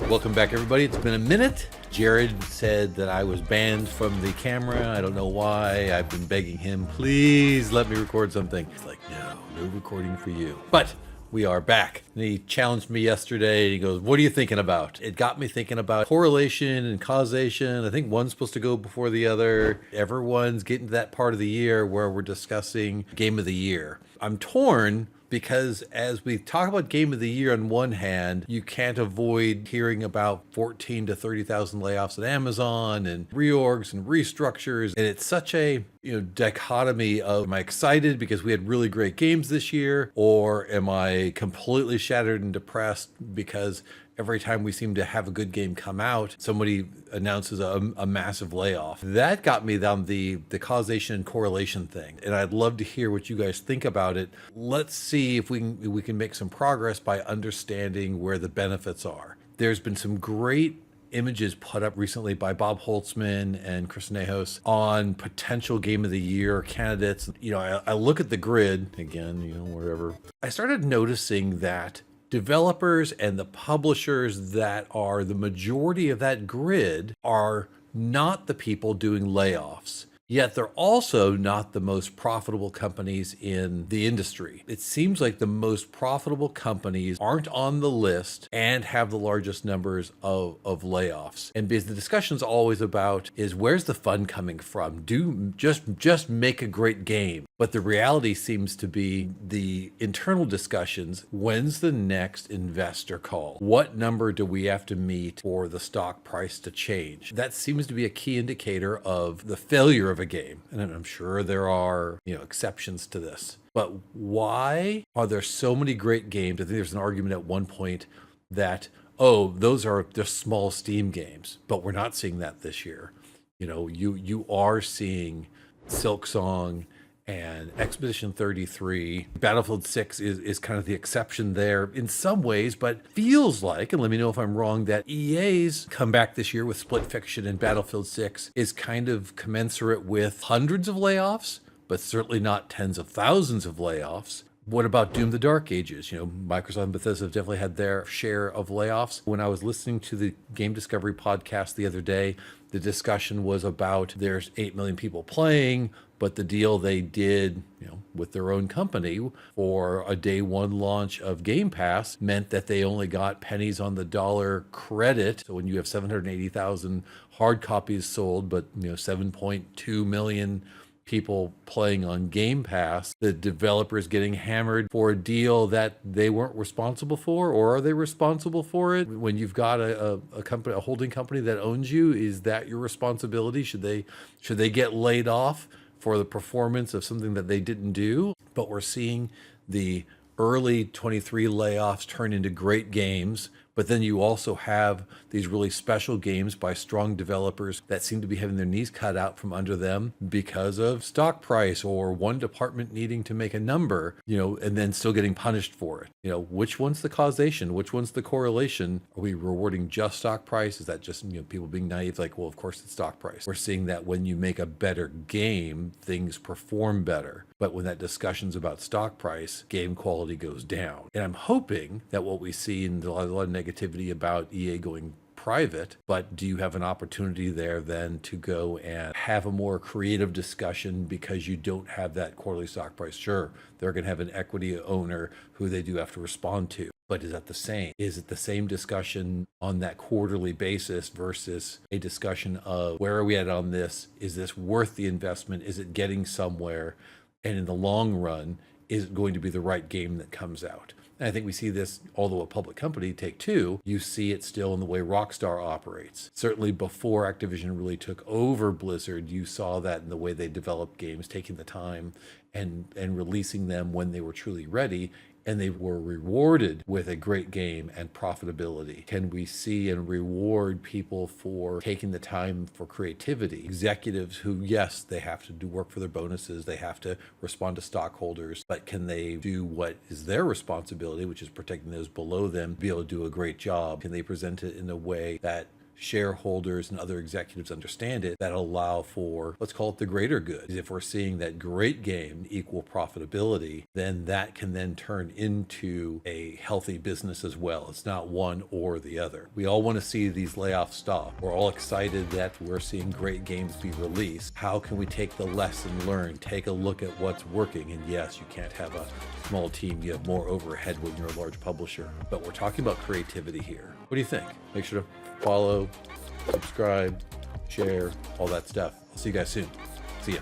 Welcome back, everybody. It's been a minute. Jared said that I was banned from the camera. I don't know why. I've been begging him, please let me record something. He's like, no recording for you. But we are back. And he challenged me yesterday. He goes, what are you thinking about? It got me thinking about correlation and causation. I think one's supposed to go before the other. Everyone's getting to that part of the year where we're discussing game of the year. I'm torn because as we talk about game of the year on one hand, you can't avoid hearing about 14 to 30,000 layoffs at Amazon and reorgs and restructures. And it's such a dichotomy of, am I excited because we had really great games this year, or am I completely shattered and depressed because every time we seem to have a good game come out, somebody announces a massive layoff. That got me down the causation and correlation thing. And I'd love to hear what you guys think about it. Let's see if we can make some progress by understanding where the benefits are. There's been some great images put up recently by Bob Holtzman and Chris Nehos on potential game of the year candidates. I look at the grid again, wherever. I started noticing that developers and the publishers that are the majority of that grid are not the people doing layoffs. Yet they're also not the most profitable companies in the industry. It seems like the most profitable companies aren't on the list and have the largest numbers of layoffs. And because the discussion's always about is where's the fun coming from? Just make a great game. But the reality seems to be the internal discussions. When's the next investor call? What number do we have to meet for the stock price to change? That seems to be a key indicator of the failure of a game. And I'm sure there are, exceptions to this. But why are there so many great games? I think there's an argument at one point that, those are just small Steam games, but we're not seeing that this year. You are seeing Silksong and Expedition 33. Battlefield 6 is kind of the exception there in some ways, but feels like, and let me know if I'm wrong, that EA's comeback this year with Split Fiction and Battlefield 6 is kind of commensurate with hundreds of layoffs, but certainly not tens of thousands of layoffs. What about Doom the Dark Ages? Microsoft and Bethesda have definitely had their share of layoffs. When I was listening to the Game Discovery podcast the other day, the discussion was about there's 8 million people playing, but the deal they did, with their own company for a day one launch of Game Pass meant that they only got pennies on the dollar credit. So when you have 780,000 hard copies sold, but 7.2 million people playing on Game Pass, the developers getting hammered for a deal that they weren't responsible for, or are they responsible for it? When you've got a company, a holding company that owns you, is that your responsibility? Should they get laid off for the performance of something that they didn't do? But we're seeing the early 23 layoffs turn into great games. But then you also have these really special games by strong developers that seem to be having their knees cut out from under them because of stock price or one department needing to make a number, and then still getting punished for it. Which one's the causation? Which one's the correlation? Are we rewarding just stock price? Is that just, people being naive? Like, well, of course it's stock price. We're seeing that when you make a better game, things perform better. But when that discussion's about stock price, game quality goes down. And I'm hoping that what we see in a lot of negativity about EA going private, but do you have an opportunity there then to go and have a more creative discussion because you don't have that quarterly stock price? Sure, they're going to have an equity owner who they do have to respond to. But is that the same? Is it the same discussion on that quarterly basis versus a discussion of where are we at on this? Is this worth the investment? Is it getting somewhere? And in the long run, is it going to be the right game that comes out? And I think we see this, although a public company, Take-Two, you see it still in the way Rockstar operates. Certainly before Activision really took over Blizzard, you saw that in the way they developed games, taking the time and releasing them when they were truly ready. And they were rewarded with a great game and profitability. Can we see and reward people for taking the time for creativity? Executives who, yes, they have to do work for their bonuses, they have to respond to stockholders, but can they do what is their responsibility, which is protecting those below them, be able to do a great job? Can they present it in a way that shareholders and other executives understand it, that allow for, let's call it the greater good. If we're seeing that great game equal profitability, then that can then turn into a healthy business as well. It's not one or the other. We all want to see these layoffs stop. We're all excited that we're seeing great games be released. How can we take the lesson learned, take a look at what's working? And yes, you can't have a small team. You have more overhead when you're a large publisher. But we're talking about creativity here. What do you think? Make sure to follow, subscribe, share, all that stuff. I'll see you guys soon. See ya.